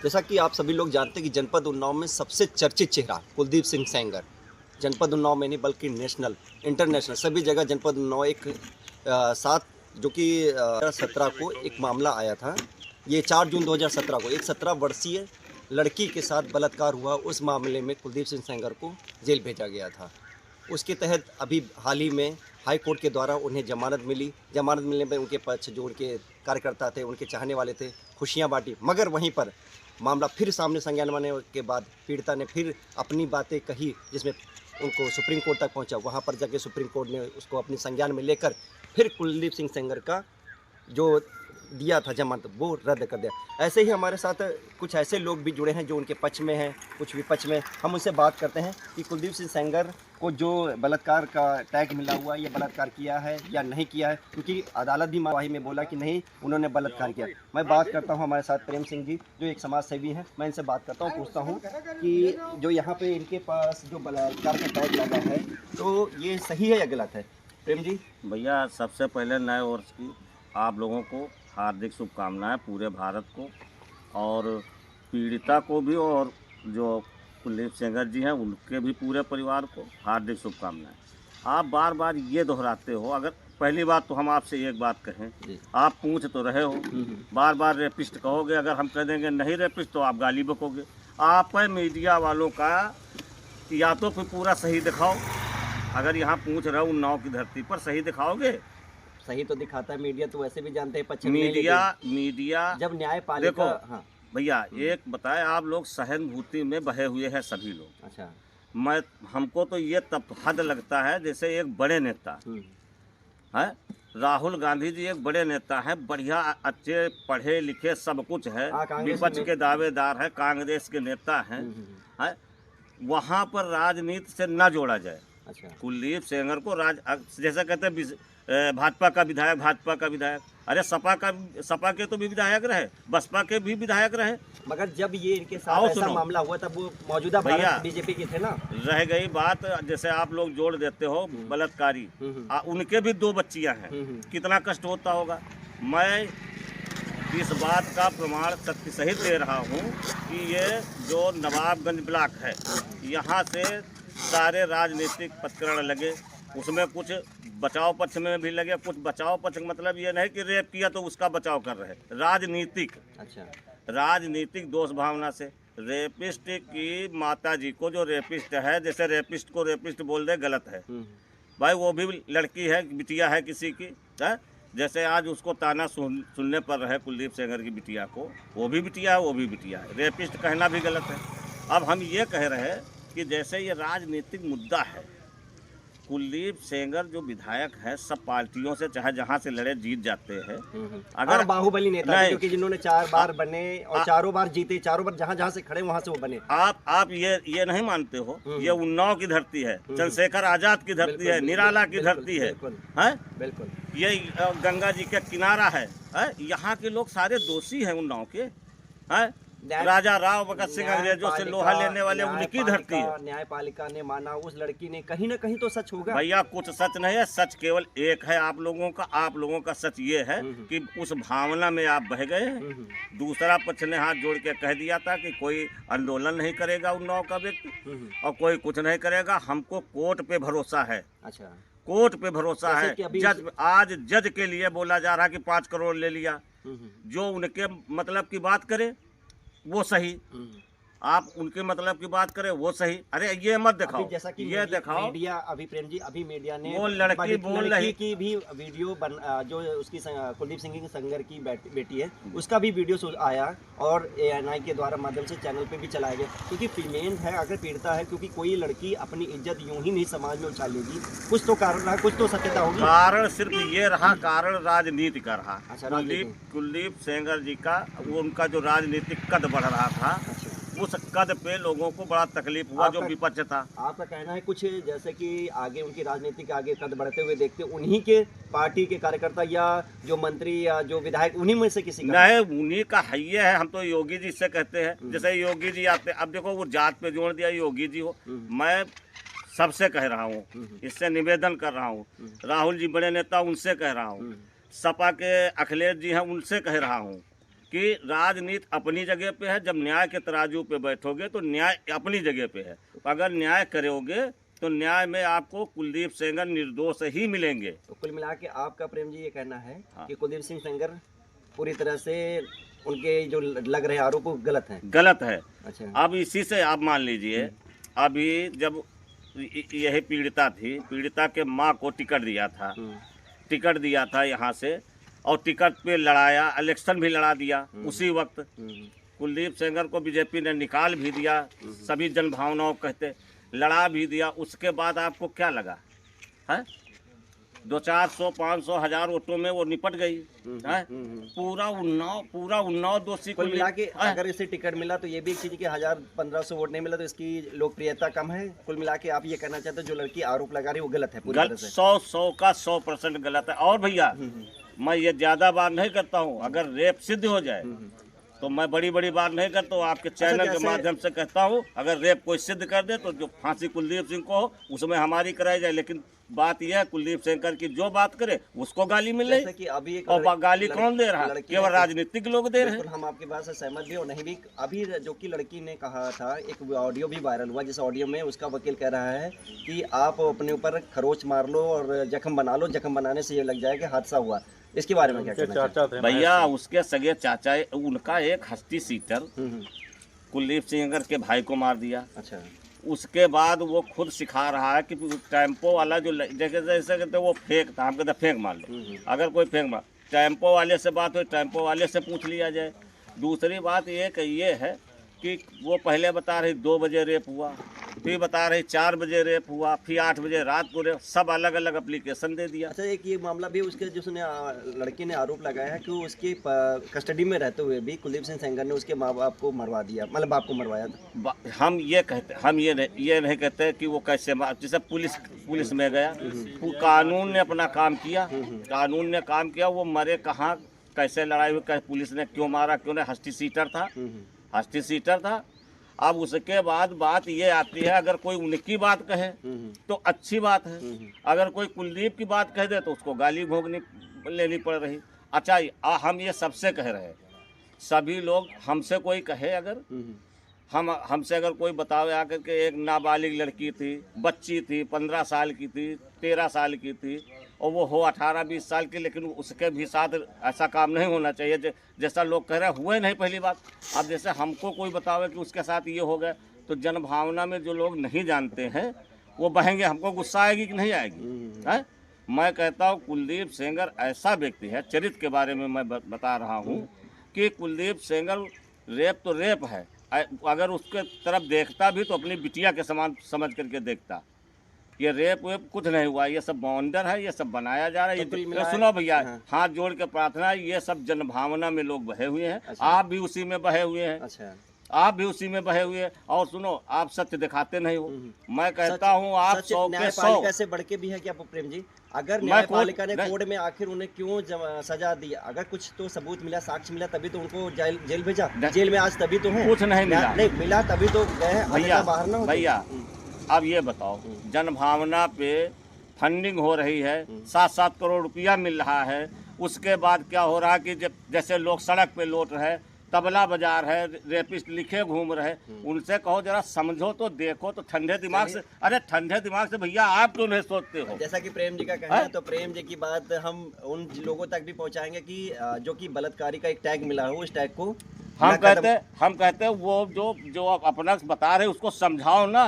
जैसा कि आप सभी लोग जानते हैं कि जनपद उन्नाव में सबसे चर्चित चेहरा कुलदीप सिंह सेंगर, जनपद उन्नाव में नहीं बल्कि नेशनल, इंटरनेशनल सभी जगह जनपद उन्नाव एक सात जो कि 17 को एक मामला आया था। ये 4 जून 2017 को एक 17 वर्षीय लड़की के साथ बलात्कार हुआ। उस मामले में कुलदीप सिंह सेंगर को जेल भेजा गया था। उसके तहत अभी हाल ही में हाई कोर्ट के द्वारा उन्हें जमानत मिली। जमानत मिलने पर उनके पक्ष जो उनके कार्यकर्ता थे, उनके चाहने वाले थे, खुशियां बांटी। मगर वहीं पर मामला फिर सामने संज्ञान में आने के बाद पीड़िता ने फिर अपनी बातें कही, जिसमें उनको सुप्रीम कोर्ट तक पहुंचा। वहां पर जाके सुप्रीम कोर्ट ने उसको अपनी संज्ञान में लेकर फिर कुलदीप सिंह सेंगर का जो दिया था जमानत वो रद्द कर दिया। ऐसे ही हमारे साथ कुछ ऐसे लोग भी जुड़े हैं जो उनके पक्ष में हैं, कुछ विपक्ष में। हम उनसे बात करते हैं कि कुलदीप सिंह सेंगर को जो बलात्कार का टैग मिला हुआ है, ये बलात्कार किया है या नहीं किया है, क्योंकि अदालत भी गवाही में बोला कि नहीं, उन्होंने बलात्कार किया। मैं बात करता हूँ हमारे साथ प्रेम सिंह जी जो एक समाज सेवी हैं। मैं इनसे बात करता हूँ, पूछता हूँ कि जो यहाँ पे इनके पास जो बलात्कार का टैग लगा है तो ये सही है या गलत है? प्रेम जी। भैया, सबसे पहले नए वर्ष की आप लोगों को हार्दिक शुभकामनाएं, पूरे भारत को और पीड़िता को भी, और जो कुलदीप सेंगर जी हैं उनके भी पूरे परिवार को हार्दिक शुभकामनाएं। आप बार बार ये दोहराते हो। अगर पहली बात तो हम आपसे एक बात कहें, आप पूछ तो रहे हो, बार बार रेपिस्ट कहोगे। अगर हम कह देंगे नहीं रेपिस्ट तो आप गाली बकोगे। आप मीडिया वालों का या तो फिर पूरा सही दिखाओ। अगर यहाँ पूछ रहे हो उन्नाव की धरती पर, सही दिखाओगे? सही तो दिखाता है मीडिया, तो वैसे भी जानते हैं पक्ष मीडिया जब न्यायपालिका। देखो हाँ भैया, एक बताए, आप लोग सहानुभूति में बहे हुए हैं सभी लोग। अच्छा। हमको तो ये तब हद लगता है जैसे एक बड़े नेता है, राहुल गांधी जी एक बड़े नेता हैं, बढ़िया अच्छे पढ़े लिखे सब कुछ है, विपक्ष के दावेदार है, कांग्रेस के नेता हैं, है, वहाँ पर राजनीति से न जोड़ा जाए। अच्छा। कुलदीप सेंगर को जैसा कहते हैं भाजपा का विधायक, अरे सपा के तो भी विधायक रहे, बसपा के भी विधायक रहे। मगर जब ये इनके साथ ऐसा मामला हुआ तब वो मौजूदा भारत बीजेपी के थे ना। रह गई बात, जैसे आप लोग जोड़ देते हो बलात्कारी, उनके भी 2 बच्चियां हैं, कितना कष्ट होता होगा। मैं इस बात का प्रमाण सत्य सहित दे रहा हूँ कि ये जो नवाबगंज ब्लॉक है, यहाँ से सारे राजनीतिक पत्करण लगे, उसमें कुछ बचाव पक्ष में भी लगे, कुछ बचाव पक्ष मतलब ये नहीं कि रेप किया तो उसका बचाव कर रहे, राजनीतिक। अच्छा। राजनीतिक दोष भावना से रेपिस्ट की माता जी को, जो रेपिस्ट है, जैसे रेपिस्ट को रेपिस्ट बोल दे गलत है भाई, वो भी लड़की है, बिटिया है किसी की है। जैसे आज उसको ताना सुनने पर रहे कुलदीप सेंगर की बिटिया को, वो भी बिटिया है, वो भी बिटिया है, रेपिस्ट कहना भी गलत है। अब हम ये कह रहे हैं कि जैसे ये राजनीतिक मुद्दा है, कुलदीप सेंगर जो विधायक है सब पार्टियों से चाहे जहां से लड़े जीत जाते हैं। अगर बाहुबली नेता क्योंकि जिन्होंने 4 बार बने और चारों बार जीते, चारों बार जहां से खड़े वहां से वो बने। आप ये नहीं मानते हो? ये उन्नाव की धरती है, चंद्रशेखर आजाद की धरती है, निराला की धरती है, बिल्कुल। ये गंगा जी का किनारा है, यहाँ के लोग सारे दोषी हैं उन्नाव के, हैं। राजा राव भगत सिंह अंग्रेजों से लोहा लेने वाले उनकी धरती है। न्यायपालिका ने माना, उस लड़की ने, कहीं ना कहीं तो सच होगा भैया। कुछ सच नहीं है, सच केवल एक है आप लोगों का सच ये है कि उस भावना में आप बह गए। दूसरा पक्ष ने हाथ जोड़ के कह दिया था कि कोई आंदोलन नहीं करेगा उन्नाव का व्यक्ति और कोई कुछ नहीं करेगा, हमको कोर्ट पे भरोसा है। अच्छा। कोर्ट पे भरोसा है। आज जज के लिए बोला जा रहा है कि 5 करोड़ ले लिया, जो उनके मतलब की बात करे वो सही, आप उनके मतलब की बात करें वो सही। अरे ये मत दिखाओ, जैसा कि ये दिखाओ। मीडिया अभी प्रेम जी, अभी मीडिया ने वो लड़की बोल रही की भी वीडियो जो उसकी कुलदीप सिंह सेंगर की बेटी है, उसका भी वीडियो आया और ANI के द्वारा माध्यम से चैनल पे भी चलाया गया। क्योंकि फीमेल है, अगर पीड़िता है, क्योंकि कोई लड़की अपनी इज्जत यूं ही नहीं समाज में उछालेगी, कुछ तो कारण रहा, कुछ तो सत्यता होगी। कारण सिर्फ ये रहा, कारण राजनीति का रहा। कुलदीप सेंगर जी का उनका जो राजनीतिक कद बढ़ रहा था, उस कद पे लोगों को बड़ा तकलीफ हुआ, जो विपक्ष था। आपका कहना है कुछ जैसे कि आगे उनकी राजनीति के आगे कद बढ़ते हुए देखते उन्हीं के पार्टी के कार्यकर्ता या जो मंत्री या जो विधायक, उन्हीं में से किसी का? नहीं, उन्हीं का है। हम तो योगी जी से कहते हैं, जैसे योगी जी आते, अब देखो वो जात पे जोड़ दिया, योगी जी हो। मैं सबसे कह रहा हूँ, इससे निवेदन कर रहा हूँ, राहुल जी बड़े नेता, उनसे कह रहा हूँ, सपा के अखिलेश जी हैं, उनसे कह रहा हूँ कि राजनीति अपनी जगह पे है, जब न्याय के तराजू पे बैठोगे तो न्याय अपनी जगह पे है। अगर न्याय करोगे तो न्याय में आपको कुलदीप सेंगर निर्दोष ही मिलेंगे। तो कुल मिला के आपका प्रेम जी ये कहना है हाँ। कि कुलदीप सिंह सेंगर पूरी तरह से उनके जो लग रहे आरोप वो गलत हैं। गलत है। अच्छा। अब इसी से आप मान लीजिए, अभी जब यही पीड़िता थी, पीड़िता के माँ को टिकट दिया था, टिकट दिया था यहाँ से, और टिकट पे लड़ाया, इलेक्शन भी लड़ा दिया उसी वक्त। कुलदीप सेंगर को बीजेपी ने निकाल भी दिया, सभी जनभावनाओं कहते, लड़ा भी दिया। उसके बाद आपको क्या लगा है? 200, 400, 500, 1000 वोटों में वो निपट गई है। पूरा उन्नाव दोषी कुल मिला के अगर इसे टिकट मिला तो ये भी एक चीज कि 1000-1500 वोट नहीं मिला तो इसकी लोकप्रियता कम है। कुल मिला के आप ये कहना चाहते हो जो लड़की आरोप लगा रही है वो गलत है, पूरी तरह से 100 का 100% गलत है। और भैया मैं ये ज्यादा बात नहीं करता हूँ, अगर रेप सिद्ध हो जाए तो मैं बड़ी बात नहीं करता हूँ, आपके चैनल के माध्यम से कहता हूँ, अगर रेप कोई सिद्ध कर दे तो जो फांसी कुलदीप सिंह को हो उसमें हमारी कराई जाए। लेकिन बात यह है, कुलदीप सेंगर की जो बात करे उसको गाली मिल रही, कि अभी एक और गाली कौन दे रहा है? केवल राजनीतिक लोग दे रहे हैं। हम आपकी बात से सहमत भी और नहीं भी। अभी जो कि लड़की ने कहा था, एक ऑडियो भी वायरल हुआ, जिस ऑडियो में उसका वकील कह रहा है कि आप अपने ऊपर खरोच मार लो और जख्म बना लो, जख्म बनाने से ये लग जाए कि हादसा हुआ। इसके बारे में क्या कहना है? भैया उसके सगे चाचा, उनका एक हस्ती सीटर कुलदीप सेंगर के भाई को मार दिया। अच्छा। उसके बाद वो खुद सिखा रहा है कि टेम्पो वाला जो जैसे कहते वो फेंक था, हम कहते फेंक मार लो। अगर कोई फेंक मार, टेम्पो वाले से बात हो, टेम्पो वाले से पूछ लिया जाए। दूसरी बात ये है कि वो पहले बता रही 2 बजे रेप हुआ, फिर बता रही 4 बजे रेप हुआ, फिर 8 बजे रात को रेप, सब अलग अलग एप्लीकेशन दे दिया। अच्छा, एक ये मामला भी उसके जिसने लड़की ने आरोप लगाया है कि उसकी कस्टडी में रहते हुए भी कुलदीप सिंह सेंगर ने उसके माँ बाप को मरवा दिया, मतलब बाप को मरवाया था। हम ये नहीं कहते कि वो कैसे, जैसे पुलिस में गया, कानून ने अपना काम किया, कानून ने काम किया। वो मरे कहाँ, कैसे लड़ाई हुई, पुलिस ने क्यों मारा, क्यों नहीं, हस्ती सीटर था। अब उसके बाद बात ये आती है, अगर कोई उनकी बात कहे तो अच्छी बात है, अगर कोई कुलदीप की बात कह दे तो उसको गाली भोगनी लेनी पड़ रही। अच्छा, हम ये सबसे कह रहे हैं, सभी लोग हमसे कोई कहे, अगर हमसे अगर कोई बतावे आकर के एक नाबालिग लड़की थी, बच्ची थी, 15 साल की थी, 13 साल की थी, और वो हो 18-20 साल की, लेकिन उसके भी साथ ऐसा काम नहीं होना चाहिए जैसा लोग कह रहे हैं। हुए नहीं, पहली बात। अब जैसे हमको कोई बतावे कि उसके साथ ये हो गया, तो जनभावना में जो लोग नहीं जानते हैं वो बहेंगे, हमको गुस्सा आएगी कि नहीं आएगी है? मैं कहता हूँ कुलदीप सेंगर ऐसा व्यक्ति है, चरित्र के बारे में मैं बता रहा हूँ कि कुलदीप सेंगर रेप तो रेप है, अगर उसके तरफ देखता भी तो अपनी बिटिया के समान समझ करके देखता। ये रेप वेप कुछ नहीं हुआ, ये सब बाउंडर है, ये सब बनाया जा रहा है। ये सुनो भैया, हाथ जोड़ के प्रार्थना है, ये सब जनभावना में लोग बहे हुए हैं। अच्छा। आप भी उसी में बहे हुए हैं। अच्छा। आप भी उसी में बहे हुए हैं। और सुनो, आप सत्य दिखाते नहीं हो। मैं कहता हूँ आप 100 के 100 से बढ़ के भी है क्या प्रेम जी? अगर न्यायपालिका ने कोर्ट में आखिर उन्हें क्यों सजा दी? अगर कुछ तो सबूत मिला, साक्ष्य मिला, तभी तो उनको जेल भेजा। जेल में आज तभी तो है, कुछ नहीं मिला, नहीं मिला तभी तो गए भैया, बाहर ना भैया। अब ये बताओ, जनभावना पे फंडिंग हो रही है, 7-7 करोड़ रुपया मिल रहा है, उसके बाद क्या हो रहा है कि जैसे लोग सड़क पे लौट रहे, तबला बाजार है, रेपिस्ट लिखे घूम रहे, उनसे कहो जरा समझो तो देखो तो ठंडे दिमाग से। अरे ठंडे दिमाग से भैया आप क्यों नहीं सोचते हो? जैसा कि प्रेम जी का कहना है, तो प्रेम जी की बात हम उन लोगों तक भी पहुंचाएंगे कि जो कि बलात्कारी का एक टैग मिला हो, उस टैग को हम कहते हैं वो जो अपना बता रहे उसको समझाओ ना।